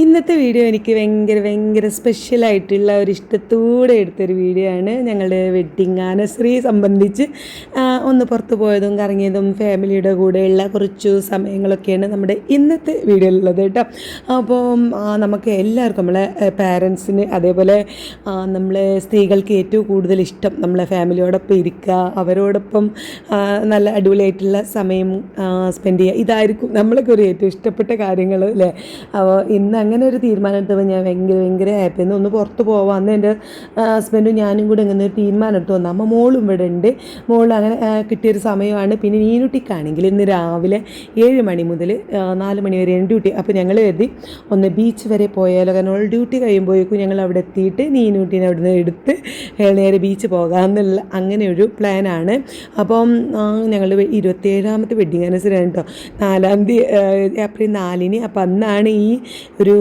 ഇന്നത്തെ വീഡിയോ എനിക്ക് ഭയങ്കര സ്പെഷ്യലായിട്ടുള്ള ഒരു ഇഷ്ടത്തോടെ എടുത്തൊരു വീഡിയോ ആണ്. ഞങ്ങളുടെ വെഡ്ഡിങ് ആനിവേഴ്സറി സംബന്ധിച്ച് ഒന്ന് പുറത്ത് പോയതും കറങ്ങിയതും ഫാമിലിയുടെ കൂടെയുള്ള കുറച്ചു സമയങ്ങളൊക്കെയാണ് നമ്മുടെ ഇന്നത്തെ വീഡിയോയിലുള്ളത് കേട്ടോ. അപ്പോൾ നമുക്ക് എല്ലാവർക്കും നമ്മളെ പാരൻസിന് അതേപോലെ നമ്മളെ സ്ത്രീകൾക്ക് ഏറ്റവും കൂടുതൽ ഇഷ്ടം നമ്മളെ ഫാമിലിയോടൊപ്പം ഇരിക്കുക, അവരോടൊപ്പം നല്ല അടിപൊളിയായിട്ടുള്ള സമയം സ്പെൻഡ് ചെയ്യുക, ഇതായിരിക്കും നമ്മളൊക്കെ ഒരു ഏറ്റവും ഇഷ്ടപ്പെട്ട കാര്യങ്ങൾ അല്ലേ. അപ്പോൾ ഇന്ന് അങ്ങനെ ഒരു തീരുമാനം എടുത്തപ്പോൾ ഞാൻ ഭയങ്കര ഹാപ്പിയാണ്. ഒന്ന് പുറത്ത് പോകാമെന്ന് എൻ്റെ ഹസ്ബൻഡും ഞാനും കൂടെ ഇങ്ങനെ ഒരു തീരുമാനം എടുത്ത് വന്നു. അമ്മ മോളും ഇവിടെ ഉണ്ട്, മോൾ അങ്ങനെ കിട്ടിയൊരു സമയമാണ്. പിന്നെ നീനുട്ടിക്കാണെങ്കിൽ ഇന്ന് രാവിലെ 7 മണി മുതൽ 4 മണി വരെയാണ് ഡ്യൂട്ടി. അപ്പോൾ ഞങ്ങൾ കരുതി ഒന്ന് ബീച്ച് വരെ പോയാലോ, കാരണം അവൾ ഡ്യൂട്ടി കഴിയുമ്പോഴേക്കും ഞങ്ങൾ അവിടെ എത്തിയിട്ട് നീനുട്ടീനെ അവിടെ നിന്ന് എടുത്ത് നേരെ ബീച്ച് പോകാമെന്നുള്ള അങ്ങനെ ഒരു പ്ലാനാണ്. അപ്പം ഞങ്ങളുടെ 27ാമത്തെ വെഡ്ഡിങ് ആനിവേഴ്സറി ആണ് കേട്ടോ, 4 ഏപ്രിൽ 4. അപ്പം അന്നാണ് ഈ ഒരു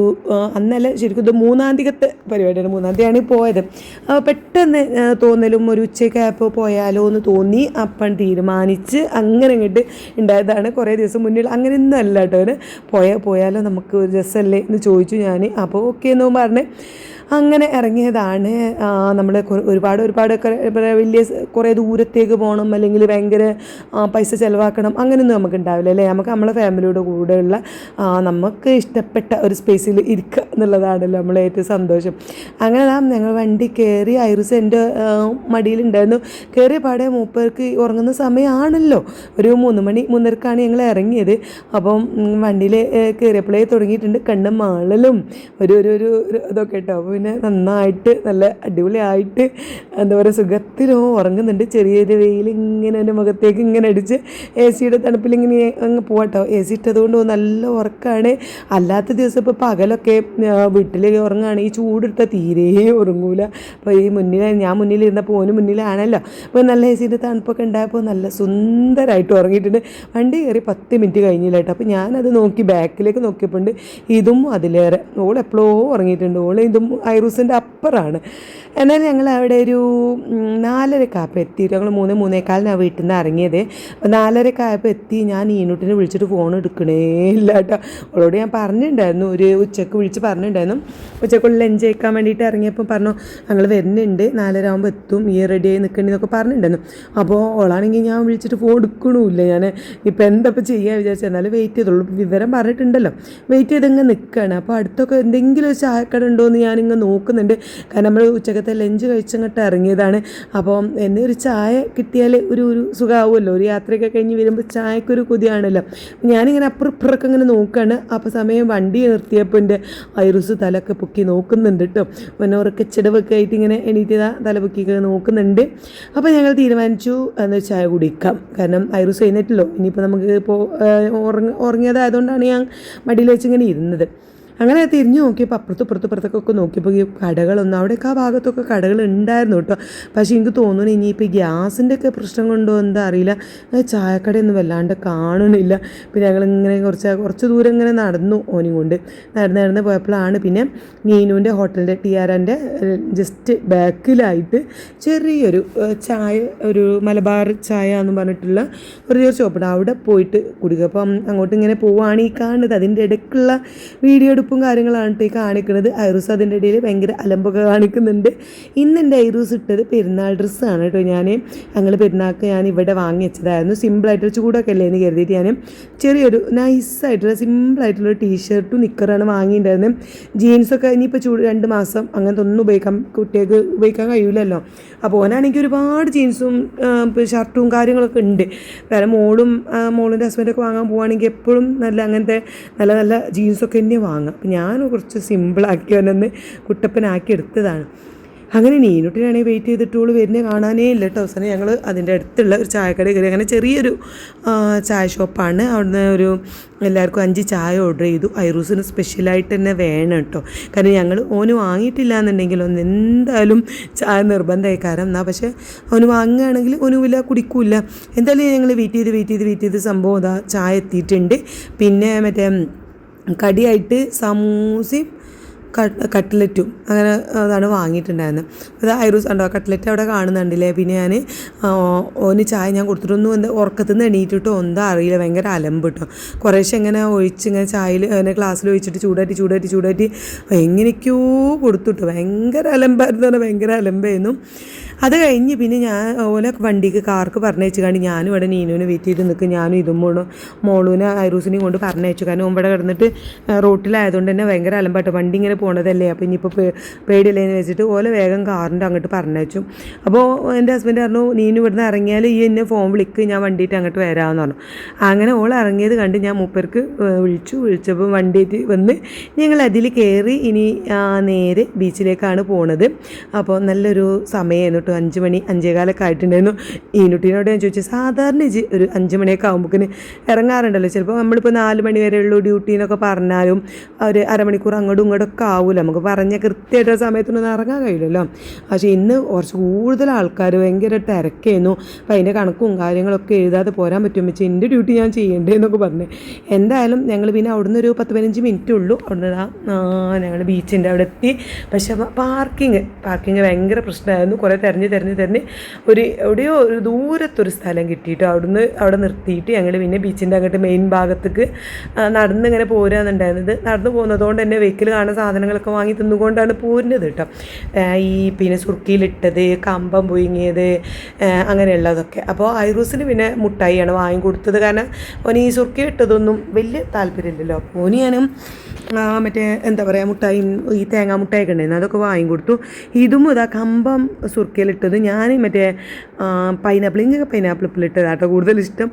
അന്നല്ല, ശരിക്കും ഇത് 3-ാം തീയതി പരിപാടിയാണ്. 3-ാം തീയതിയാണ് പോയത്. പെട്ടെന്ന് തോന്നലും ഒരു ഉച്ചയ്ക്കായപ്പോൾ പോയാലോ എന്ന് തോന്നി. അപ്പം തീരുമാനിച്ച് അങ്ങനെ ഇങ്ങോട്ട് ഉണ്ടായതാണ്. കുറേ ദിവസം മുന്നിൽ അങ്ങനെയൊന്നും അല്ല കേട്ടോ, പോയാലോ നമുക്ക് ഒരു രസമല്ലേ എന്ന് ചോദിച്ചു ഞാൻ. അപ്പോൾ ഓക്കെ എന്ന് പറഞ്ഞ് അങ്ങനെ ഇറങ്ങിയതാണ്. നമ്മൾ ഒരുപാട് വലിയ കുറേ ദൂരത്തേക്ക് പോകണം, അല്ലെങ്കിൽ ഭയങ്കര പൈസ ചിലവാക്കണം, അങ്ങനെയൊന്നും നമുക്ക് ഉണ്ടാവില്ല അല്ലേ. നമുക്ക് നമ്മളെ ഫാമിലിയുടെ കൂടെയുള്ള നമുക്ക് ഇഷ്ടപ്പെട്ട ഒരു സ്പേസിൽ ഇരിക്കുക എന്നുള്ളതാണല്ലോ നമ്മളെ ഏറ്റവും സന്തോഷം. അങ്ങനെ ഞങ്ങൾ വണ്ടി കയറി. ഐറിസ് എൻ്റെ മടിയിലുണ്ടായിരുന്നു. കയറിയ പാടെ മൂപ്പർക്ക് ഉറങ്ങുന്ന സമയമാണല്ലോ, ഒരു 3 മണി 3:30ക്കാണ് ഞങ്ങൾ ഇറങ്ങിയത്. അപ്പം വണ്ടിയിൽ കയറിയപ്പോഴേ തുടങ്ങിയിട്ടുണ്ട് കണ്ണും മാളലും ഒരു ഇതൊക്കെ കേട്ടോ. പിന്നെ നന്നായിട്ട് നല്ല അടിപൊളിയായിട്ട് എന്താ പറയുക, സുഖത്തിലോ ഉറങ്ങുന്നുണ്ട്. ചെറിയൊരു വെയിൽ ഇങ്ങനെ എൻ്റെ മുഖത്തേക്ക് ഇങ്ങനെ അടിച്ച് സിയുടെ തണുപ്പിൽ ഇങ്ങനെ അങ്ങ് പോകട്ടോ. സി ഇട്ടതുകൊണ്ട് നല്ല ഉറക്കമാണ്. അല്ലാത്ത ദിവസം ഇപ്പോൾ പകലൊക്കെ വീട്ടിൽ ഉറങ്ങുകയാണ്, ഈ ചൂടെടുത്താൽ തീരെ ഉറങ്ങൂല. അപ്പോൾ ഈ ഞാൻ മുന്നിലിരുന്നപ്പോൾ ഓന് മുന്നിലാണല്ലോ. അപ്പോൾ നല്ല സിയുടെ തണുപ്പൊക്കെ ഉണ്ടായപ്പോൾ നല്ല സുന്ദരമായിട്ട് ഉറങ്ങിയിട്ടുണ്ട്. വണ്ടി കയറി 10 മിനിറ്റ് കഴിഞ്ഞില്ല കേട്ടോ. അപ്പോൾ ഞാനത് നോക്കി ബാക്കിലേക്ക് നോക്കിയപ്പോൾ ഇതും അതിലേറെ ഓൾ എപ്പോഴോ ഉറങ്ങിയിട്ടുണ്ട്. ഓൾ ഇതും ഐറൂസിൻ്റെ അപ്പുറമാണ്. എന്നാൽ ഞങ്ങൾ അവിടെ ഒരു 4:30 എത്തി. ഞങ്ങൾ 3-3:15 വീട്ടിൽ നിന്ന് ഇറങ്ങിയത്. അപ്പോൾ 4:30 എത്തി. ഞാൻ ഈനൂട്ടിനെ വിളിച്ചിട്ട് ഫോൺ എടുക്കണേ ഇല്ല കേട്ടോ. അവളോട് ഞാൻ പറഞ്ഞിട്ടുണ്ടായിരുന്നു, ഒരു ഉച്ചക്ക് വിളിച്ച് പറഞ്ഞിട്ടുണ്ടായിരുന്നു. ഉച്ചക്കുള്ളിൽ ലഞ്ച് കഴിക്കാൻ വേണ്ടിയിട്ട് ഇറങ്ങിയപ്പോൾ പറഞ്ഞു ഞങ്ങൾ വരുന്നുണ്ട്, 4:30 ആകുമ്പോൾ എത്തും, ഈ റെഡിയായി നിൽക്കേണ്ടതെന്നൊക്കെ പറഞ്ഞിട്ടുണ്ടായിരുന്നു. അപ്പോൾ ഓളാണെങ്കിൽ ഞാൻ വിളിച്ചിട്ട് ഫോൺ എടുക്കണമില്ല. ഞാൻ ഇപ്പോൾ എന്താ ഇപ്പോൾ ചെയ്യാൻ വിചാരിച്ചാൽ എന്നാലും വെയിറ്റ് ചെയ്തോളൂ, വിവരം പറഞ്ഞിട്ടുണ്ടല്ലോ, വെയിറ്റ് ചെയ്തിങ്ങനെ നിൽക്കുകയാണ്. അപ്പോൾ അടുത്തൊക്കെ എന്തെങ്കിലും ഒരു ചായക്കട ഉണ്ടോ എന്ന് ഞാനിങ്ങനെ നോക്കുന്നുണ്ട്. കാരണം നമ്മൾ ഉച്ചക്കത്തെ ലഞ്ച് കഴിച്ചങ്ങോട്ട് ഇറങ്ങിയതാണ്. അപ്പോൾ എന്നെ ഒരു ചായ കിട്ടിയാൽ ഒരു സുഖമാവുമല്ലോ, ഒരു യാത്രയൊക്കെ കഴിഞ്ഞ് വരുമ്പോൾ ചായക്കൊരു കൊതിയാണല്ലോ. ഞാനിങ്ങനെ അപ്പുറപ്പുറമൊക്കെ ഇങ്ങനെ നോക്കുകയാണ്. അപ്പോൾ സമയം വണ്ടി നിർത്തിയപ്പോൾ എൻ്റെ ഐറൂസ് തലയൊക്കെ പൊക്കി നോക്കുന്നുണ്ട് കേട്ടോ. പിന്നെ ഉറക്കെ ചിടവൊക്കെ ആയിട്ട് ഇങ്ങനെ എണീറ്റതാ തല പൊക്കിയൊക്കെ നോക്കുന്നുണ്ട്. അപ്പോൾ ഞങ്ങൾ തീരുമാനിച്ചു എന്ന് ചായ കുടിക്കാം, കാരണം ഐറൂസ് എഴുന്നേറ്റല്ലോ. ഇനിയിപ്പോൾ നമുക്ക് ഇപ്പോൾ ഉറങ്ങിയതായതുകൊണ്ടാണ് ഞാൻ മടിയിൽ വെച്ച് ഇങ്ങനെ ഇരുന്നത്. അങ്ങനെ തിരിഞ്ഞു നോക്കിയപ്പോൾ അപ്പുറത്തൊക്കെ നോക്കിയപ്പോൾ ഈ കടകളൊന്നും അവിടെയൊക്കെ ആ ഭാഗത്തൊക്കെ കടകൾ ഉണ്ടായിരുന്നു കേട്ടോ. പക്ഷേ എനിക്ക് തോന്നുന്നു ഇനിയിപ്പോൾ ഗ്യാസിൻ്റെ ഒക്കെ പ്രശ്നം കൊണ്ടോ എന്താ അറിയില്ല, ചായക്കടയൊന്നും വല്ലാണ്ട് കാണണില്ല. പിന്നെ ഞങ്ങളിങ്ങനെ കുറച്ച് ദൂരം ഇങ്ങനെ നടന്നു, ഓനും കൊണ്ട് നടന്ന് പോയപ്പോഴാണ് പിന്നെ നീനുവിൻ്റെ ഹോട്ടലിൻ്റെ ടിയാരൻ്റെ ജസ്റ്റ് ബാക്കിലായിട്ട് ചെറിയൊരു ചായ, ഒരു മലബാർ ചായ എന്ന് പറഞ്ഞിട്ടുള്ള ഒരു ഷോപ്പുണ്ട്, അവിടെ പോയിട്ട് കുടിക്കുക. അപ്പം അങ്ങോട്ട് ഇങ്ങനെ പോവുകയാണ് ഈ കാണുന്നത്. അതിൻ്റെ ഇടയ്ക്കുള്ള വീഡിയോ ും കാര്യങ്ങളാണ് ഈ കാണിക്കുന്നത്. ഐറൂസ് അതിൻ്റെ ഇടയിൽ ഭയങ്കര അലമ്പൊക്കെ കാണിക്കുന്നുണ്ട്. ഇന്ന് എൻ്റെ ഐറൂസ് ഇട്ടത് പെരുന്നാൾ ഡ്രസ്സാണ് കേട്ടോ. ഞങ്ങൾ പെരുന്നാൾക്ക് ഞാൻ ഇവിടെ വാങ്ങി വെച്ചതായിരുന്നു. സിമ്പിളായിട്ടുള്ള ചൂടൊക്കെ അല്ലേ എന്ന് കരുതിയിട്ട് ഞാൻ ചെറിയൊരു നൈസായിട്ടുള്ള സിമ്പിളായിട്ടുള്ള ടീഷർട്ടും നിക്കറാണ് വാങ്ങിയിട്ടുണ്ടായിരുന്നത്. ജീൻസൊക്കെ ഇനിയിപ്പോൾ 2 മാസം അങ്ങനത്തെ ഒന്നും കുട്ടികൾക്ക് ഉപയോഗിക്കാൻ കഴിയില്ലല്ലോ. അപ്പോൾ ഓനാണെങ്കിൽ ഒരുപാട് ജീൻസും ഷർട്ടും കാര്യങ്ങളൊക്കെ ഉണ്ട്. വേറെ മോളിൻ്റെ ഹസ്ബൻഡൊക്കെ വാങ്ങാൻ പോവുകയാണെങ്കിൽ എപ്പോഴും അങ്ങനത്തെ നല്ല ജീൻസൊക്കെ തന്നെ വാങ്ങാം. അപ്പം ഞാൻ കുറച്ച് സിമ്പിളാക്കി അവനൊന്ന് കുട്ടപ്പനാക്കി എടുത്തതാണ്. അങ്ങനെ നീനുട്ടിനാണെങ്കിൽ വെയിറ്റ് ചെയ്തിട്ടുള്ളൂ വരുന്നേ കാണാനേ ഇല്ല കേട്ടോ. അവസാനം ഞങ്ങൾ അതിൻ്റെ അടുത്തുള്ള ഒരു ചായക്കട കയറി. അങ്ങനെ ചെറിയൊരു ചായ ഷോപ്പാണ്. അവിടുന്ന് എല്ലാവർക്കും 5 ചായ ഓർഡർ ചെയ്തു. ഐറൂസിന് സ്പെഷ്യലായിട്ട് തന്നെ വേണം കേട്ടോ, കാരണം ഓന് വാങ്ങിയിട്ടില്ല എന്നുണ്ടെങ്കിൽ എന്തായാലും ചായ നിർബന്ധമായി. കാരണം എന്നാൽ പക്ഷേ അവന് വാങ്ങുകയാണെങ്കിൽ ഓനുമില്ല കുടിക്കൂല. എന്തായാലും ഞങ്ങൾ വെയിറ്റ് ചെയ്ത് സംഭവം ഇതാ ചായ എത്തിയിട്ടുണ്ട്. പിന്നെ മറ്റേ കടിയായിട്ട് സമൂസയും കട്ട്ലറ്റും അങ്ങനെ അതാണ് വാങ്ങിയിട്ടുണ്ടായിരുന്നത്. അത് ഐറൂസ് ഉണ്ടോ കട്ട്ലറ്റ് അവിടെ കാണുന്നുണ്ടല്ലേ. പിന്നെ ഞാൻ ഓന് ചായ ഞാൻ കൊടുത്തിട്ടൊന്നും എന്താ ഉറക്കത്തിൽ നിന്ന് എണീറ്റിട്ടോ എന്താ അറിയില്ല, ഭയങ്കര അലമ്പ് കേട്ടോ. കുറേശ്ശെ ഇങ്ങനെ ഒഴിച്ച് ഇങ്ങനെ ചായയിൽ അങ്ങനെ ഗ്ലാസ്സിൽ ഒഴിച്ചിട്ട് ചൂടാറ്റി എങ്ങനെയൊക്കെയോ കൊടുത്തിട്ടു. ഭയങ്കര അലമ്പായിരുന്നു പറഞ്ഞാൽ ഭയങ്കര അലമ്പായിരുന്നു. അത് കഴിഞ്ഞ് പിന്നെ ഞാൻ ഓലെ വണ്ടിക്ക് കാർക്ക് പറഞ്ഞയച്ചു കാരണം ഞാനും ഇവിടെ നീനുവിനെ വെയിറ്റ് ചെയ്ത് നിൽക്കും. ഞാനും ഇതും മോളൂനെ ഐറൂസിനെയും കൊണ്ട് പറഞ്ഞയച്ചു. കാരണം ഇവിടെ കിടന്നിട്ട് റോട്ടിലായതുകൊണ്ട് തന്നെ ഭയങ്കര അലമ്പാട്ടോ. വണ്ടി ഇങ്ങനെ പോണതല്ലേ, അപ്പോൾ ഇനിയിപ്പോൾ പേടിയില്ലേന്ന് വെച്ചിട്ട് ഓലെ വേഗം കാറിൻ്റെ അങ്ങോട്ട് പറഞ്ഞയച്ചു. അപ്പോൾ എൻ്റെ ഹസ്ബൻഡ് പറഞ്ഞു നീനു ഇവിടുന്ന് ഇറങ്ങിയാൽ ഈ എന്നെ ഫോൺ വിളിക്ക്, ഞാൻ വണ്ടിയിട്ട് അങ്ങോട്ട് വരാമെന്ന് പറഞ്ഞു. അങ്ങനെ ഓൾ ഇറങ്ങിയത് കണ്ട് ഞാൻ മൂപ്പർക്ക് വിളിച്ചപ്പോൾ വണ്ടിയിട്ട് വന്ന് ഞങ്ങൾ അതിൽ കയറി. ഇനി നേരെ ബീച്ചിലേക്കാണ് പോണത്. അപ്പോൾ നല്ലൊരു സമയമായിരുന്നു കേട്ടോ. 5 മണി 5:15 ആയിട്ടുണ്ടായിരുന്നു. ഈനുട്ടീനോട് ഞാൻ ചോദിച്ചു, സാധാരണ ഒരു 5 മണിയൊക്കെ ആകുമ്പോഴേക്കിന് ഇറങ്ങാറുണ്ടല്ലോ, ചിലപ്പോൾ നമ്മളിപ്പോൾ 4 മണി വരെയുള്ളൂ ഡ്യൂട്ടി എന്നൊക്കെ പറഞ്ഞാലും ഒരു അരമണിക്കൂർ അങ്ങോട്ടും ഇങ്ങോട്ടൊക്കെ ആവില്ല, നമുക്ക് പറഞ്ഞ കൃത്യമായിട്ട് സമയത്തൊന്നും ഇറങ്ങാൻ കഴിയില്ലല്ലോ. പക്ഷേ ഇന്ന് കുറച്ച് കൂടുതൽ ആൾക്കാർ ഭയങ്കര തിരക്കായിരുന്നു. അപ്പോൾ അതിൻ്റെ കണക്കും കാര്യങ്ങളൊക്കെ എഴുതാതെ പോരാൻ പറ്റും വെച്ചാൽ എൻ്റെ ഡ്യൂട്ടി ഞാൻ ചെയ്യേണ്ടതെന്നൊക്കെ പറഞ്ഞു. എന്തായാലും ഞങ്ങൾ പിന്നെ അവിടുന്ന് ഒരു 10-15 മിനിറ്റ് ഉള്ളൂ. അവിടുന്ന് ഞങ്ങൾ ബീച്ചിൻ്റെ അവിടെ എത്തി. പക്ഷേ പാർക്കിങ് ഭയങ്കര പ്രശ്നമായിരുന്നു. കുറേ തിരഞ്ഞ് എവിടെയോ ഒരു ദൂരത്തൊരു സ്ഥലം കിട്ടിയിട്ട് അവിടെ നിർത്തിയിട്ട് ഞങ്ങൾ പിന്നെ ബീച്ചിൻ്റെ അങ്ങോട്ട് മെയിൻ ഭാഗത്തേക്ക് നടന്നിങ്ങനെ പോരാന്നുണ്ടായിരുന്നത്. നടന്നു പോകുന്നതുകൊണ്ട് തന്നെ വെഹിക്കിൾ കാണുന്ന സാധനങ്ങളൊക്കെ വാങ്ങി തിന്നുകൊണ്ടാണ് പോരുന്നത് കേട്ടോ. ഈ പിന്നെ സുർക്കിയിലിട്ടത്, കമ്പം പുഴുങ്ങിയത്, അങ്ങനെയുള്ളതൊക്കെ. അപ്പോൾ ഐറൂസിന് പിന്നെ മുട്ടായിയാണ് വാങ്ങിക്കൊടുത്തത്. കാരണം ഓന് ഈ സുർക്കിയിലിട്ടതൊന്നും വലിയ താല്പര്യമില്ലല്ലോ. ഓന് ഞാനും മറ്റേ എന്താ പറയുക മുട്ടായും ഈ തേങ്ങാ മുട്ടായൊക്കെ ഉണ്ടായിരുന്നു, അതൊക്കെ വാങ്ങിക്കൊടുത്തു. ഇതും ഇതാ കമ്പം സുർക്കയിലിട്ടത്. ഞാൻ മറ്റേ പൈനാപ്പിൾ ഉപ്പിലിട്ടത് കേട്ടോ കൂടുതൽ ഇഷ്ടം.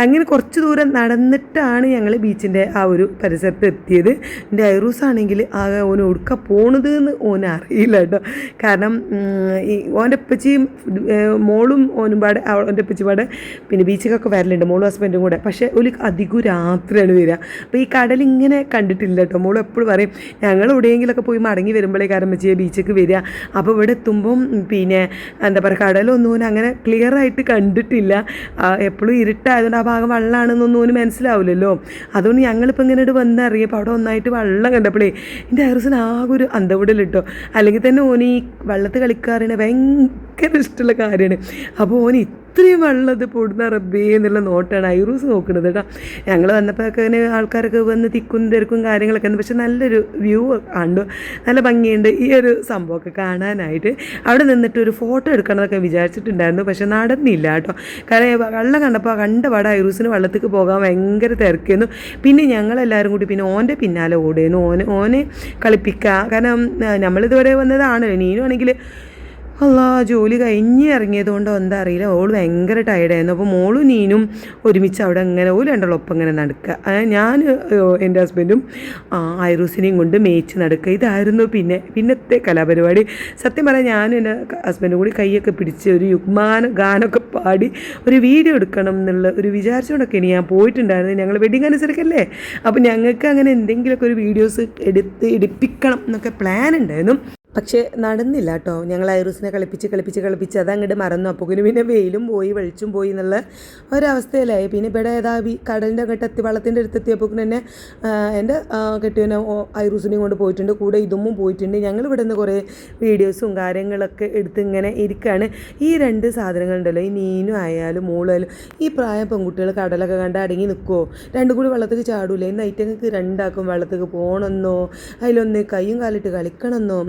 അങ്ങനെ കുറച്ച് ദൂരം നടന്നിട്ടാണ് ഞങ്ങൾ ബീച്ചിൻ്റെ ആ ഒരു പരിസരത്ത് എത്തിയത്. എൻ്റെ ഐറൂസ് ആണെങ്കിൽ ആകെ ഓന് ഒടുക്ക പോണത് എന്ന് ഓന് അറിയില്ല കേട്ടോ. കാരണം ഈ ഓൻ്റെ ഉപ്പച്ചിയും മോളും ഓനും പാടെ ഓൻ്റെ ഉപ്പച്ചി പാടെ പിന്നെ ബീച്ചിലൊക്കെ വരലുണ്ട്, മോളും ഹസ്ബൻഡും കൂടെ. പക്ഷേ ഒരു അധികം രാത്രിയാണ് വരിക. അപ്പോൾ ഈ കടലിങ്ങനെ കണ്ടിട്ടില്ല കേട്ടോ. മോൾ എപ്പോഴും പറയും ഞങ്ങൾ എവിടെയെങ്കിലൊക്കെ പോയി മടങ്ങി വരുമ്പോഴേ കാരണം വെച്ചാൽ ബീച്ചിലേക്ക് വരിക. അപ്പോൾ ഇവിടെ എത്തുമ്പം പിന്നെ എന്താ പറയുക കടലൊന്നും അങ്ങനെ ക്ലിയർ ആയിട്ട് കണ്ടിട്ടില്ല. എപ്പോഴും ഇരുട്ടായതുകൊണ്ട് ആ ഭാഗം വെള്ളമാണെന്നൊന്നും ഓന് മനസ്സിലാവില്ലല്ലോ. അതുകൊണ്ട് ഞങ്ങളിപ്പോൾ ഇങ്ങനെ വന്നറിയപ്പോൾ അവിടെ ഒന്നായിട്ട് വെള്ളം കണ്ടപ്പോഴേ എൻ്റെ ഐറൂസിന് ആകെ ഒരു അന്തവിടൽ കിട്ടോ. അല്ലെങ്കിൽ തന്നെ ഓന് ഈ വെള്ളത്തിൽ കളിക്കാറിന് ഭയങ്കര ഇഷ്ടമുള്ള കാര്യമാണ്. അപ്പോൾ ഓന് ഇത്രയും വെള്ളം ഇത് പൊടുന്ന റബ്ബേ എന്നുള്ള നോട്ടാണ് ഐറൂസ് നോക്കുന്നത് കേട്ടോ. ഞങ്ങൾ വന്നപ്പോഴൊക്കെ അങ്ങനെ ആൾക്കാരൊക്കെ വന്ന് തിക്കും തിരക്കും കാര്യങ്ങളൊക്കെ ഉണ്ട്. പക്ഷെ നല്ലൊരു വ്യൂ കണ്ടു, നല്ല ഭംഗിയുണ്ട് ഈ ഒരു സംഭവമൊക്കെ കാണാനായിട്ട്. അവിടെ നിന്നിട്ട് ഒരു ഫോട്ടോ എടുക്കണമെന്നൊക്കെ വിചാരിച്ചിട്ടുണ്ടായിരുന്നു, പക്ഷെ നടന്നില്ല കേട്ടോ. കാരണം വെള്ളം കണ്ടപ്പോൾ കണ്ടപാടെ ഐറൂസിന് വെള്ളത്തേക്ക് പോകാൻ ഭയങ്കര തിരക്കായിരുന്നു. പിന്നെ ഞങ്ങളെല്ലാവരും കൂടി പിന്നെ ഓൻ്റെ പിന്നാലെ ഓടുന്നു, ഓനെ കളിപ്പിക്കുക. കാരണം നമ്മളിതുവരെ വന്നതാണല്ലോ. നീനുവാണെങ്കിൽ ജോലി കഴിഞ്ഞ് ഇറങ്ങിയതുകൊണ്ടോ എന്താ അറിയില്ല, ഓൾ ഭയങ്കര ടയർഡായിരുന്നു. അപ്പോൾ മോളും നീനും ഒരുമിച്ച് അവിടെ ഇങ്ങനെ രണ്ടുള്ള ഒപ്പം ഇങ്ങനെ നടക്കുക. ഞാൻ എൻ്റെ ഹസ്ബൻഡും ഐറൂസിനെയും കൊണ്ട് മേച്ച് നടക്കുക. ഇതായിരുന്നു പിന്നത്തെ കലാപരിപാടി. സത്യം പറയാൻ ഞാനും എൻ്റെ ഹസ്ബൻഡും കൂടി കൈയൊക്കെ പിടിച്ച് ഒരു ഗാനമൊക്കെ പാടി ഒരു വീഡിയോ എടുക്കണം എന്നുള്ള ഒരു വിചാരിച്ചുകൊണ്ടൊക്കെയാണ് ഞാൻ പോയിട്ടുണ്ടായിരുന്നത്. ഞങ്ങൾ വെഡിങ് അനുസരിക്കല്ലേ, അപ്പോൾ ഞങ്ങൾക്ക് അങ്ങനെ എന്തെങ്കിലുമൊക്കെ ഒരു വീഡിയോസ് എടുപ്പിക്കണം എന്നൊക്കെ പ്ലാൻ ഉണ്ടായിരുന്നു. പക്ഷേ നടന്നില്ല കേട്ടോ. ഞങ്ങൾ ഐറൂസിനെ കളിപ്പിച്ച് അതങ്ങോട്ട് മറന്നു. അപ്പോൾ പിന്നെ വെയിലും പോയി വെളിച്ചും പോയി എന്നുള്ള ഒരവസ്ഥയിലായി. പിന്നെ ഇവിടെ കടലിൻ്റെ അങ്ങോട്ട് എത്തി വെള്ളത്തിൻ്റെ അടുത്തെത്തിയപ്പോൾ തന്നെ എൻ്റെ കെട്ടിയവനെ ഐറൂസിനെയും കൊണ്ട് പോയിട്ടുണ്ട്, കൂടെ ഇതുമ്മും പോയിട്ടുണ്ട്. ഞങ്ങൾ ഇവിടെ നിന്ന് കുറേ വീഡിയോസും കാര്യങ്ങളൊക്കെ എടുത്ത് ഇങ്ങനെ ഇരിക്കുകയാണ്. ഈ 2 സാധനങ്ങളുണ്ടല്ലോ, ഈ നീനും ആയാലും മോളായാലും ഈ പ്രായം പെൺകുട്ടികൾ കടലൊക്കെ കണ്ട് അടങ്ങി നിൽക്കുമോ? രണ്ടും കൂടി വെള്ളത്തേക്ക് ചാടൂലേ? ഇന്ന് ഐറ്റങ്ങൾക്ക് രണ്ടാക്കും വെള്ളത്തേക്ക് പോകണമെന്നോ അതിലൊന്ന് കയ്യും കാലിട്ട് കളിക്കണമെന്നോ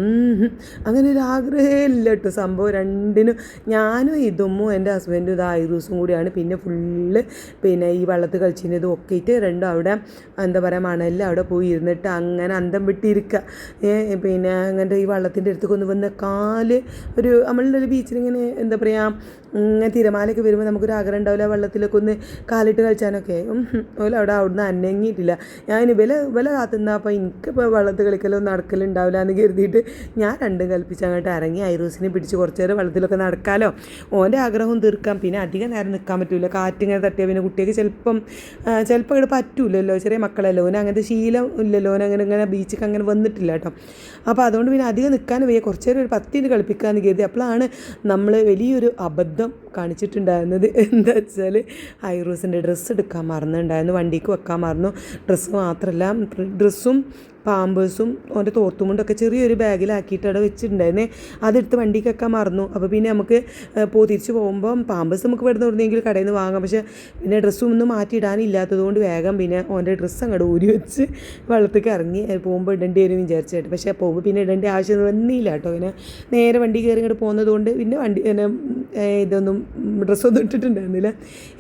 അങ്ങനെ ഒരു ആഗ്രഹമില്ല കേട്ടോ. സംഭവം രണ്ടിനും ഞാനും ഇതുമ്മു എൻ്റെ ഹസ്ബൻഡും ഇത് ഐറൂസും കൂടിയാണ്. പിന്നെ ഫുള്ള് പിന്നെ ഈ വെള്ളത്തിൽ കളിച്ചിരുന്നതും ഒക്കെ ഇട്ട് രണ്ടും അവിടെ എന്താ പറയുക മണലിൽ അവിടെ പോയി ഇരുന്നിട്ട് അങ്ങനെ അന്തം വിട്ടിരിക്കുക. പിന്നെ അങ്ങനത്തെ ഈ വെള്ളത്തിൻ്റെ അടുത്തേക്ക് ഒന്ന് വന്ന കാല് ഒരു നമ്മളുടെ ബീച്ചിലിങ്ങനെ എന്താ പറയുക ഇങ്ങനെ തിരമാലയൊക്കെ വരുമ്പോൾ നമുക്കൊരു ആഗ്രഹം ഉണ്ടാവില്ല വെള്ളത്തിലൊക്കെ ഒന്ന് കാലിട്ട് കളിച്ചാനൊക്കെ. അതുപോലെ അവിടുന്ന് അനങ്ങിയിട്ടില്ല. ഞാൻ വില കാത്തുന്ന അപ്പോൾ എനിക്കിപ്പോൾ വെള്ളത്തിൽ കളിക്കലൊന്നും നടക്കലുണ്ടാവില്ല എന്ന് കരുതിയിട്ട് ഞാൻ രണ്ടും കൽപ്പിച്ച് അങ്ങോട്ട് ഇറങ്ങി ഐറൂസിനെ പിടിച്ച് കുറച്ച് നേരം വെള്ളത്തിലൊക്കെ നടക്കാമല്ലോ, ഓൻ്റെ ആഗ്രഹം തീർക്കാം. പിന്നെ അധികം നേരം നിൽക്കാൻ പറ്റില്ല, കാറ്റിങ്ങനെ തട്ടിയാൽ പിന്നെ കുട്ടിക്ക് ചിലപ്പോൾ ഇവിടെ പറ്റൂലല്ലോ, ചെറിയ മക്കളല്ലോ, ഓന് അങ്ങനത്തെ ശീലം ഇല്ലല്ലോ, ഓനങ്ങനെ ബീച്ചിൽ അങ്ങനെ വന്നിട്ടില്ല കേട്ടോ. അപ്പോൾ അതുകൊണ്ട് പിന്നെ അധികം നിൽക്കാൻ വയ്യ, കുറച്ച് നേരം ഒരു 10 മിനിറ്റ് കളിപ്പിക്കാമെന്ന് കരുതി. അപ്പോഴാണ് നമ്മൾ വലിയൊരു അബദ്ധം കാണിച്ചിട്ടുണ്ടായിരുന്നത്. എന്താ വെച്ചാൽ ഐറൂസിൻ്റെ ഡ്രസ്സ് എടുക്കാൻ മറന്നിട്ടുണ്ടായിരുന്നു, വണ്ടിക്ക് വെക്കാൻ മറന്നു. ഡ്രസ്സ് മാത്രമല്ല ഡ്രസ്സും പാമ്പേഴ്സും ഓൻ്റെ തോർത്തുമുണ്ടൊക്കെ ചെറിയൊരു ബാഗിലാക്കിയിട്ട് അവിടെ വെച്ചിട്ടുണ്ടായിരുന്നേ. അതെടുത്ത് വണ്ടിക്കൊക്കെ മറന്നു. അപ്പോൾ പിന്നെ നമുക്ക് തിരിച്ച് പോകുമ്പം പാമ്പേഴ്സ് നമുക്ക് ഇവിടെ നിർന്നെങ്കിൽ കടയിൽ നിന്ന് വാങ്ങാം. പക്ഷേ പിന്നെ ഡ്രസ്സും ഒന്നും മാറ്റിയിടാനില്ലാത്തതുകൊണ്ട് വേഗം പിന്നെ ഓൻ്റെ ഡ്രസ്സ് അങ്ങോട്ട് ഊരി വെച്ച് വെള്ളത്തേക്ക് ഇറങ്ങി പോകുമ്പോൾ ഇടേണ്ടി വരും വിചാരിച്ചായിട്ട്. പക്ഷേ പോകുമ്പോൾ പിന്നെ ഇടേണ്ട ആവശ്യം വന്നില്ല കേട്ടോ. പിന്നെ നേരെ വണ്ടി കയറി ഇങ്ങോട്ട് പോകുന്നതുകൊണ്ട് പിന്നെ വണ്ടി പിന്നെ ഇതൊന്നും ഡ്രസ്സൊന്നും ഇട്ടിട്ടുണ്ടായിരുന്നില്ല.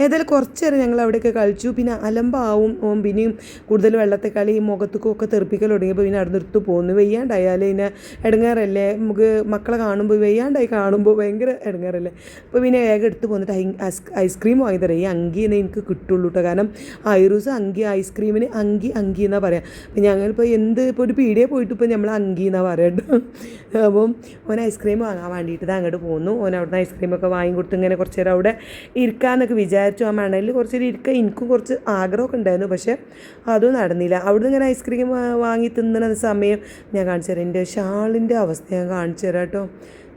ഏതായാലും കുറച്ച് നേരം ഞങ്ങൾ അവിടെയൊക്കെ കളിച്ചു. പിന്നെ അലമ്പാവും പിന്നെയും കൂടുതൽ വെള്ളത്തെ കളി മുഖത്തേക്കും ഒക്കെ തെറിപ്പിക്കൽ തുടങ്ങിയപ്പോൾ പിന്നെ അവിടെ നിർത്തി പോകുന്നു. വെയ്യാണ്ടായാലും പിന്നെ ഇടങ്ങാറല്ലേ നമുക്ക് മക്കളെ കാണുമ്പോൾ, വെയ്യാണ്ടായി കാണുമ്പോൾ ഭയങ്കര ഇടങ്ങാറല്ലേ. അപ്പോൾ പിന്നെ വേഗം എടുത്ത് പോന്നിട്ട് ഐസ്ക്രീം വാങ്ങി തരാം. ഈ അങ്കി എന്നേ എനിക്ക് കിട്ടുള്ളൂ കേട്ടോ. കാരണം ഐറൂസ് അങ്കി, ഐസ്ക്രീമിന് അങ്കി എന്നാണ് പറയാം. അപ്പം ഞങ്ങളിപ്പോൾ ഇപ്പോൾ ഒരു പീടിയെ പോയിട്ട് ഇപ്പോൾ നമ്മൾ അങ്കി എന്നാണ് പറയാം കേട്ടോ. അപ്പം ഓൻ ഐസ്ക്രീം വാങ്ങാൻ വേണ്ടിയിട്ട് ഇത് അങ്ങോട്ട് പോന്നു. ഓൻ അവിടുന്ന് ഐസ്ക്രീമൊക്കെ വാങ്ങി കൊടുത്ത് ഇങ്ങനെ കുറച്ച് നേരം അവിടെ ഇരിക്കാമെന്നൊക്കെ വിചാരിച്ചു. ആ മണലിൽ കുറച്ച് നേരം ഇരിക്കാൻ എനിക്കും കുറച്ച് ആഗ്രഹമൊക്കെ ഉണ്ടായിരുന്നു. പക്ഷേ അതും നടന്നില്ല. അവിടുന്ന് ഇങ്ങനെ ഐസ്ക്രീം വാങ്ങി തിന്നുന്ന സമയം ഞാൻ കാണിച്ചു തരാം. എൻ്റെ ഷാളിൻ്റെ അവസ്ഥ ഞാൻ കാണിച്ചു തരാം കേട്ടോ.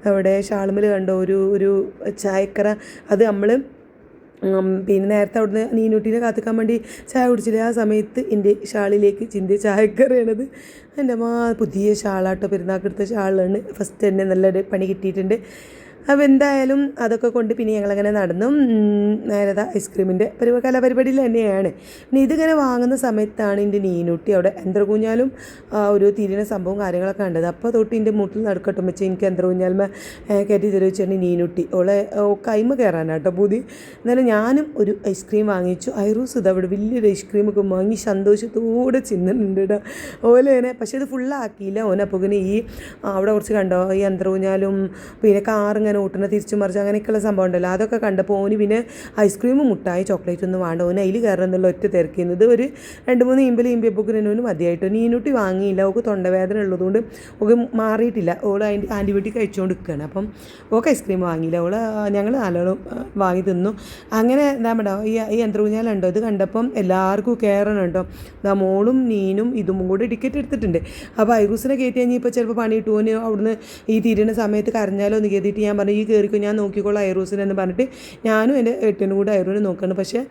അവിടെ ഷാളുമ്മൽ കണ്ടോ ഒരു ചായക്കറ. അത് നമ്മൾ പിന്നെ നേരത്തെ അവിടുന്ന് നീനൂട്ടീനെ കാത്തിക്കാൻ വേണ്ടി ചായ കുടിച്ചില്ല. ആ സമയത്ത് എൻ്റെ ഷാളിലേക്ക് ചിന്തി ചായക്കറിയാണത്. എൻ്റെ പുതിയ ഷാളാട്ടോ, പെരുന്നാക്കെടുത്ത ഷാളാണ്. ഫസ്റ്റ് തന്നെ നല്ലൊരു പണി കിട്ടിയിട്ടുണ്ട്. അപ്പോൾ എന്തായാലും അതൊക്കെ കൊണ്ട് പിന്നെ ഞങ്ങളങ്ങനെ നടന്നു. നേരത്തെ ഐസ്ക്രീമിൻ്റെ കലാപരിപാടിയിൽ തന്നെയാണ്. പിന്നെ ഇതിങ്ങനെ വാങ്ങുന്ന സമയത്താണ് എൻ്റെ നീനൂട്ടി അവിടെ യന്ത്രകൂഞ്ഞാലും ഒരു തിരിയുന്ന സംഭവം കാര്യങ്ങളൊക്കെ കണ്ടത്. അപ്പോൾ തൊട്ട് എൻ്റെ മുട്ടിൽ നടക്കട്ടും വെച്ചാൽ എനിക്ക് യന്ത്രകൂഞ്ഞാൽമ കയറ്റി തരുവെച്ചാണ് നീനൂട്ടി. ഓളെ കൈമ കയറാനാട്ടോ പൂതി. എന്നാലും ഞാനും ഒരു ഐസ്ക്രീം വാങ്ങിച്ചു. ഐറൂസ് ഇത് അവിടെ വലിയൊരു ഐസ്ക്രീമൊക്കെ വാങ്ങി സന്തോഷത്തോടെ ചിന്നുന്നുണ്ട് കേട്ടോ. ഓലേനെ പക്ഷേ ഇത് ഫുള്ളാക്കിയില്ല. ഓനപ്പോൾ ഇങ്ങനെ അവിടെ കുറച്ച് കണ്ടോ ഈ യന്ത്രകൂഞ്ഞാലും പിന്നെ കാറിങ്ങനെ ഓട്ടുന്ന തിരിച്ചു മറിച്ച് അങ്ങനെയൊക്കെയുള്ള സംഭവം ഉണ്ടല്ലോ. അതൊക്കെ കണ്ടപ്പോൾ ഓന് പിന്നെ ഐസ്ക്രീമും മുട്ടായി ചോക്ലേറ്റ് ഒന്നും വേണ്ട. ഓന് അതിൽ കയറണം എന്നുള്ള ഒറ്റ തിരക്കുന്നത് ഒരു 2-3 ഈമ്പലിയപ്പോക്കിനോന് മതിയായിട്ട്. നീനൂട്ടി വാങ്ങിയില്ല. ഓക്ക് തൊണ്ടവേദന ഉള്ളതുകൊണ്ട് ഓക്ക് മാറിയിട്ടില്ല. ഓൾ അതിൻ്റെ ആൻറ്റിബയോട്ടിക് കഴിച്ചുകൊണ്ട് നിൽക്കുകയാണ്. അപ്പം ഓക്ക് ഐസ്ക്രീം വാങ്ങിയില്ല. ഞങ്ങൾ നല്ലോണം വാങ്ങി തിന്നു. അങ്ങനെ എന്താ പറയുക ഈ യന്ത്രൂഞ്ഞാലുണ്ടോ ഇത് കണ്ടപ്പം എല്ലാവർക്കും കയറണം കേട്ടോ. മോളും നീനും ഇതും കൂടെ ടിക്കറ്റ് എടുത്തിട്ടുണ്ട്. അപ്പോൾ ഐറൂസിനെ കയറ്റി കഴിഞ്ഞാൽ ഇപ്പോൾ ചിലപ്പോൾ പണി കിട്ടുമോന് അവിടുന്ന് ഈ തിരിയുന്ന സമയത്ത് കരഞ്ഞാലോ എന്ന് കയറ്റിയിട്ട് ഞാൻ ഈ കയറിക്കോ ഞാൻ നോക്കിക്കോളാം ഐറൂസിനെന്ന് പറഞ്ഞിട്ട് ഞാനും എൻ്റെ ഏട്ടനും കൂടെ ഐറൂനെ നോക്കണം. പക്ഷേ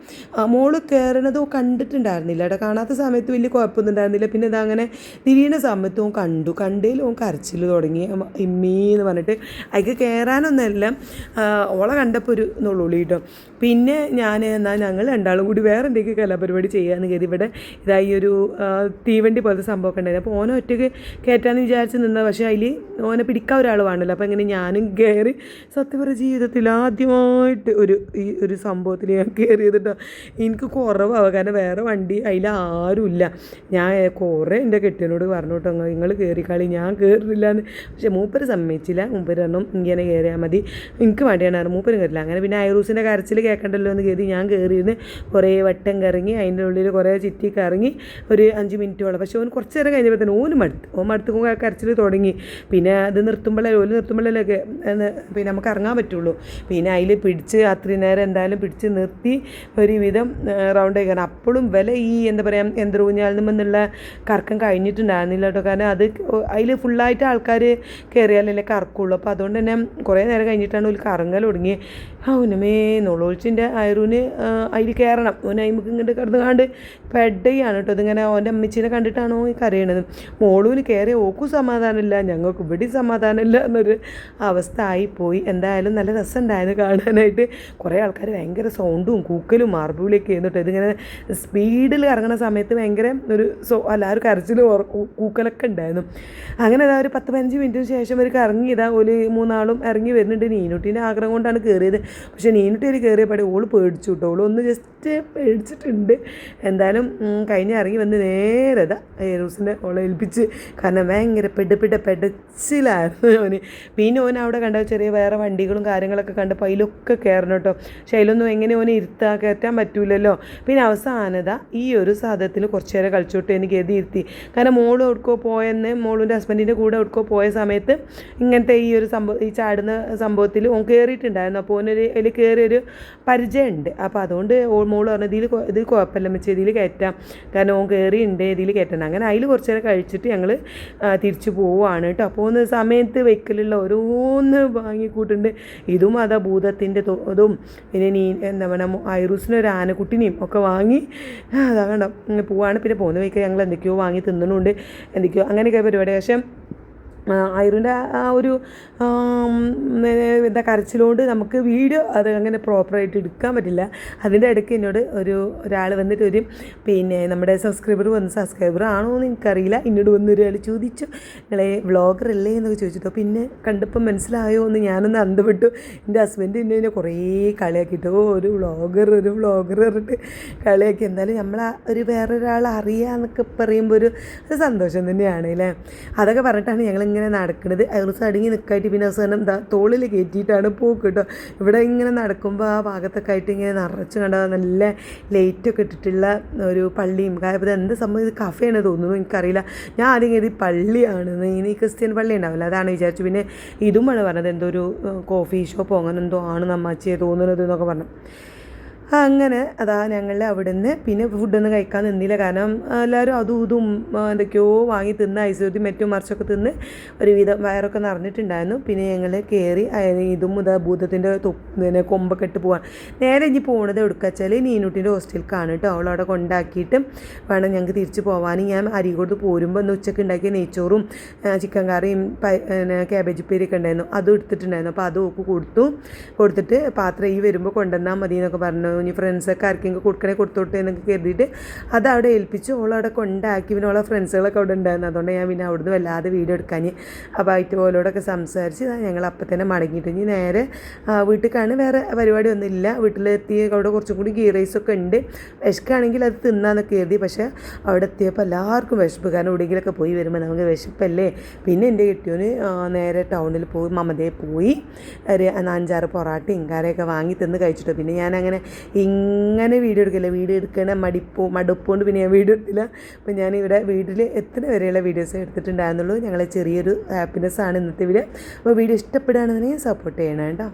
മോള് കയറണത് കണ്ടിട്ടുണ്ടായിരുന്നില്ല കേട്ടോ. കാണാത്ത സമയത്ത് വലിയ കുഴപ്പമൊന്നും ഉണ്ടായിരുന്നില്ല. പിന്നെ ഇതങ്ങനെ തിരിയണ സമയത്ത് കണ്ടതിൽ കരച്ചിൽ തുടങ്ങി ഇമ്മീന്ന് പറഞ്ഞിട്ട്. അതിക്ക് കയറാനൊന്നുമല്ല, ഓളെ കണ്ടപ്പോൾ ഒരു നുള്ളുള്ളി കേട്ടോ. പിന്നെ എന്നാൽ ഞങ്ങൾ രണ്ടാളും കൂടി വേറെ എന്തെങ്കിലും കലാപരിപാടി ചെയ്യാമെന്ന് കരുതി ഇവിടെ ഇതായി ഒരു തീവണ്ടി പോലത്തെ സംഭവമൊക്കെ ഉണ്ടായിരുന്നു. അപ്പോൾ ഓനെ ഒറ്റയ്ക്ക് കയറ്റാമെന്ന് വിചാരിച്ച് നിന്നത്. പക്ഷേ അതിൽ ഓനെ പിടിക്കാൻ ഒരാൾ വേണമല്ലോ. അപ്പോൾ ഇങ്ങനെ ഞാനും കയറി സത്യം പറഞ്ഞ ജീവിതത്തിൽ ആദ്യമായിട്ട് ഒരു സംഭവത്തിൽ ഞാൻ കയറിയതിട്ടോ. എനിക്ക് കുറവാവുക, കാരണം വേറെ വണ്ടി അതിൽ ആരുമില്ല. ഞാൻ കുറേ എൻ്റെ കെട്ടിയനോട് പറഞ്ഞു കേട്ടോ, നിങ്ങൾ കയറിക്കളി ഞാൻ കയറുന്നില്ല എന്ന്. പക്ഷേ മൂപ്പര് സമ്മതിച്ചില്ല. മൂപ്പര് പറഞ്ഞു ഇങ്ങനെ കയറിയാൽ മതി, എനിക്ക് വേണ്ടിയാണ്. മൂപ്പരും കയറില്ല. അങ്ങനെ പിന്നെ ഐറൂസിൻ്റെ കരച്ചിൽ കേൾക്കണ്ടല്ലോ എന്ന് കരുതി ഞാൻ കയറിയിരുന്ന് കുറേ വട്ടം കറങ്ങി അതിൻ്റെ ഉള്ളിൽ കുറേ ചുറ്റി കറങ്ങി ഒരു 5 മിനിറ്റോളം. പക്ഷേ ഓൻ കുറച്ച് നേരം കഴിഞ്ഞപ്പോൾ തന്നെ മടുത്ത് കരച്ചിൽ തുടങ്ങി. പിന്നെ അത് നിർത്തുമ്പോഴല്ലേ പിന്നെ നമുക്ക് ഇറങ്ങാൻ പറ്റുള്ളൂ. പിന്നെ അതിൽ പിടിച്ച് അത്രയും നേരം എന്തായാലും പിടിച്ച് നിർത്തി ഒരുവിധം റൗണ്ട് കഴിക്കണം. അപ്പോഴും വില ഈ എന്താ പറയുക യന്ത്രൂഞ്ഞാലിൽ നിന്നുള്ള കറക്കം കഴിഞ്ഞിട്ടുണ്ടായിരുന്നില്ല കേട്ടോ. കാരണം അത് അതിൽ ഫുള്ളായിട്ട് ആൾക്കാർ കയറിയാലല്ലേ കറക്കുള്ളൂ. അപ്പോൾ അതുകൊണ്ട് തന്നെ കുറേ നേരം കഴിഞ്ഞിട്ടാണ് ഒരു കറങ്ങൽ തുടങ്ങി. അവനുമേ നുളൊളിച്ചിൻ്റെ ഐറൂന് അതിൽ കയറണം. ഓൻ അയിമക്ക് ഇങ്ങോട്ട് കിടന്നുകാണ്ട് പെഡയാണ് കേട്ടോ. ഇതിങ്ങനെ ഓൻ്റെ അമ്മച്ചീനെ കണ്ടിട്ടാണോ ഈ കരയണത്. മോളൂന് കയറിയ ഓക്കും സമാധാനമില്ല, ഞങ്ങൾക്ക് ഇവിടെ സമാധാനമില്ല എന്നൊരു അവസ്ഥ ആയിപ്പോയി. എന്തായാലും നല്ല രസമുണ്ടായിരുന്നു കാണാനായിട്ട്. കുറേ ആൾക്കാർ ഭയങ്കര സൗണ്ടും കൂക്കലും മാർബിളിയൊക്കെ ആയിരുന്നു. ഇതിങ്ങനെ സ്പീഡിൽ ഇറങ്ങുന്ന സമയത്ത് ഭയങ്കര എല്ലാവരും കരച്ചിലും കൂക്കലൊക്കെ ഉണ്ടായിരുന്നു. അങ്ങനെ ഇതാ ഒരു 10-15 മിനിറ്റിന് ശേഷം ഒരു കറങ്ങി ഒരു 3 ഇറങ്ങി വരുന്നുണ്ട്. നീനുട്ടീൻ്റെ ആഗ്രഹം കൊണ്ടാണ് കയറിയത്. പക്ഷേ നീനുട്ടി കയറിയപാടെ ഓള് പേടിച്ചു കേട്ടോ. ഓളൊന്ന് ജസ്റ്റ് പേടിച്ചിട്ടുണ്ട്. എന്തായാലും കഴിഞ്ഞ് ഇറങ്ങി വന്ന് നേരെ ഐറൂസിനെ ഓളെ ഏൽപ്പിച്ച്. കാരണം ഭയങ്കര പെടച്ചിലായിരുന്നു ഓന്. പിന്നെ ഓൻ അവിടെ കണ്ട ചെറിയ വേറെ വണ്ടികളും കാര്യങ്ങളൊക്കെ കണ്ടപ്പോൾ അതിലൊക്കെ കയറണം കേട്ടോ. പക്ഷേ അതിലൊന്നും എങ്ങനെ ഓനെ കയറ്റാൻ പറ്റൂലല്ലോ. പിന്നെ അവസാനത ഈ ഒരു സാധനത്തിൽ കുറച്ച് നേരം കളിച്ചോട്ട് എനിക്ക് ഇരുത്തി. കാരണം മോള് എവിടെക്കോ പോയെന്ന്, മോളിൻ്റെ ഹസ്ബൻഡിൻ്റെ കൂടെ എവിടെക്കോ പോയ സമയത്ത് ഇങ്ങനത്തെ ഈ ചാടുന്ന സംഭവത്തിൽ ഓൻ കയറിയിട്ടുണ്ടായിരുന്നു. അപ്പോൾ അതിൽ കയറിയൊരു പരിചയമുണ്ട്. അപ്പോൾ അതുകൊണ്ട് മോള് പറഞ്ഞു ഇതിൽ കുഴപ്പമില്ല വെച്ച് ഇതിൽ കയറ്റാം, കാരണം ഓൻ കയറിയുണ്ട്, ഇതിൽ കയറ്റണം. അങ്ങനെ അതിൽ കുറച്ച് നേരം കഴിച്ചിട്ട് ഞങ്ങൾ തിരിച്ചു പോവുകയാണ് കേട്ടോ. അപ്പോൾ ഒന്ന് സമയത്ത് വെക്കലുള്ള ഓരോന്ന് വാങ്ങിക്കൂട്ടുണ്ട്. ഇതും അതാ ഭൂതത്തിൻ്റെ ഇതും പിന്നെ എന്താ പറയുക ഐറൂസിനൊരു ആനക്കുട്ടിനെയും ഒക്കെ വാങ്ങി അതാ കണ്ടോ പോവാണ്. പിന്നെ പോകുന്ന വഴിക്ക് ഞങ്ങൾ എന്തൊക്കെയോ വാങ്ങി തിന്നുന്നുണ്ട്, എന്തൊക്കെയോ അങ്ങനെയൊക്കെ പരിപാടി. പക്ഷേ ഐറിൻ്റെ ആ ഒരു എന്താ കരച്ചിലോണ്ട് നമുക്ക് വീഡിയോ അത് അങ്ങനെ പ്രോപ്പറായിട്ട് എടുക്കാൻ പറ്റില്ല. അതിൻ്റെ ഇടയ്ക്ക് എന്നോട് ഒരാൾ വന്നിട്ട് പിന്നെ നമ്മുടെ സബ്സ്ക്രൈബർ ആണോ എന്ന് എനിക്കറിയില്ല, എന്നോട് ഒരാൾ ചോദിച്ചു നിങ്ങളെ വ്ളോഗർ അല്ലേ എന്നൊക്കെ ചോദിച്ചിട്ടോ. പിന്നെ കണ്ടപ്പോൾ മനസ്സിലായോ എന്ന് ഞാനൊന്ന് അന്തപ്പെട്ടു. എൻ്റെ ഹസ്ബൻഡ് എന്നെ കുറേ കളിയാക്കിയിട്ടോ ഒരു വ്ളോഗർ പറഞ്ഞിട്ട് കളിയാക്കി. എന്തായാലും നമ്മൾ വേറൊരാൾ അറിയാമെന്നൊക്കെ പറയുമ്പോൾ ഒരു സന്തോഷം തന്നെയാണ് അല്ലേ. അതൊക്കെ പറഞ്ഞിട്ടാണ് ഞങ്ങളിങ്ങനെ നടക്കുന്നത്. ഐറൂസ് അടങ്ങി നിൽക്കായിട്ട് പിന്നെ അവസാനം തോളിൽ കയറ്റിയിട്ടാണ് പോക്ക് കേട്ടോ. ഇവിടെ ഇങ്ങനെ നടക്കുമ്പോൾ ആ ഭാഗത്തൊക്കെ ആയിട്ട് ഇങ്ങനെ നിറച്ച് കണ്ട നല്ല ലൈറ്റൊക്കെ ഇട്ടിട്ടുള്ള ഒരു പള്ളിയും കാര്യത്തിൽ എന്ത് സംഭവം ഇത് കഫേയാണ് തോന്നുന്നു എനിക്കറിയില്ല. ഞാൻ ആദ്യം കരുതി പള്ളിയാണെന്ന്, ഇനി ക്രിസ്ത്യൻ പള്ളി ഉണ്ടാവില്ല അതാണ് വിചാരിച്ചു. പിന്നെ ഇതുമാണ് പറഞ്ഞത് എന്തോ ഒരു കോഫി ഷോപ്പോ അങ്ങനെ എന്തോ ആണ് നമ്മച്ചിയെ തോന്നുന്നത് എന്നൊക്കെ പറഞ്ഞു. അങ്ങനെ അതാ ഞങ്ങൾ അവിടെ നിന്ന് പിന്നെ ഫുഡൊന്നും കഴിക്കാൻ നിന്നില്ല. കാരണം എല്ലാവരും അതും ഇതും എന്തൊക്കെയോ വാങ്ങി തിന്ന് ഐസ്വതി മറ്റും മറിച്ചൊക്കെ തിന്ന് ഒരുവിധം വയറൊക്കെ നിറഞ്ഞിട്ടുണ്ടായിരുന്നു. പിന്നെ ഞങ്ങൾ കയറി ഇതും ഭൂതത്തിൻ്റെ പിന്നെ കൊമ്പൊക്കെ ഇട്ട് പോവാൻ നേരെ ഇനി പോകുന്നത് എടുക്കുക വെച്ചാൽ നീനൂട്ടിൻ്റെ ഹോസ്റ്റലിലേക്കാണ് കേട്ടോ. അവളവിടെ കൊണ്ടാക്കിയിട്ട് വേണം ഞങ്ങൾക്ക് തിരിച്ച് പോകാൻ. ഞാൻ അരീക്കോട്ട് പോരുമ്പോൾ ഇന്ന് ഉച്ചയ്ക്ക് ഉണ്ടാക്കിയ നെയ്ച്ചോറും ചിക്കൻ കറിയും ക്യാബേജ് ഉപ്പേരിയൊക്കെ ഉണ്ടായിരുന്നു, അതും എടുത്തിട്ടുണ്ടായിരുന്നു. അപ്പോൾ അതും കൊടുത്തിട്ട് പാത്രം ഈ വരുമ്പോൾ കൊണ്ടുവന്നാൽ മതി എന്നൊക്കെ പറഞ്ഞു. ഇനി ഫ്രണ്ട്സൊക്കെ ആർക്കെങ്കിലും കൊടുത്തോട്ടെ എന്നൊക്കെ കരുതിയിട്ട് അത് അവിടെ ഏൽപ്പിച്ചു. ഓളവിടെ കൊണ്ടാക്കി. പിന്നെ ഓളെ ഫ്രണ്ട്സുകളൊക്കെ അവിടെ ഉണ്ടായിരുന്നു. അതുകൊണ്ട് ഞാൻ പിന്നെ അവിടുന്ന് വല്ലാതെ വീഡിയോ എടുക്കാൻ. അപ്പോൾ ആയിട്ട് ഓലോടൊക്കെ സംസാരിച്ച് ഞങ്ങൾ അപ്പം തന്നെ മടങ്ങിയിട്ട് ഇനി നേരെ വീട്ടിലേക്കാണ്. വേറെ പരിപാടിയൊന്നും ഇല്ല. വീട്ടിലെത്തി അവിടെ കുറച്ചും കൂടി ഗീ റൈസൊക്കെ ഉണ്ട്. വിശക്കാണെങ്കിൽ അത് തിന്നാന്നൊക്കെ കരുതി. പക്ഷേ അവിടെ എത്തിയപ്പോൾ എല്ലാവർക്കും വിശപ്പ്. കാരണം എവിടെയെങ്കിലൊക്കെ പോയി വരുമ്പോൾ നമുക്ക് വിശപ്പല്ലേ. പിന്നെ എൻ്റെ കെട്ടിയോന് നേരെ ടൗണിൽ പോയി മമതയിൽ പോയി ഒരു 5-6 പൊറാട്ടയും കറിയൊക്കെ വാങ്ങി തിന്ന് കഴിച്ചിട്ട് പിന്നെ ഞാനങ്ങനെ ഇങ്ങനെ വീഡിയോ എടുക്കണ മടുപ്പുകൊണ്ട് പിന്നെ ഞാൻ വീഡിയോ എടുത്തില്ല. അപ്പോൾ ഞാനിവിടെ വീട്ടിൽ എത്തുന്ന വരെയുള്ള വീഡിയോസ് എടുത്തിട്ടുണ്ടായിരുന്നുള്ളൂ. ഞങ്ങളെ ചെറിയൊരു ഹാപ്പിനെസ്സാണ് ഇന്നത്തെ വീഡിയോ. അപ്പോൾ വീഡിയോ ഇഷ്ടപ്പെടുകയാണെന്നുണ്ടെങ്കിൽ സപ്പോർട്ട് ചെയ്യണം കേട്ടോ.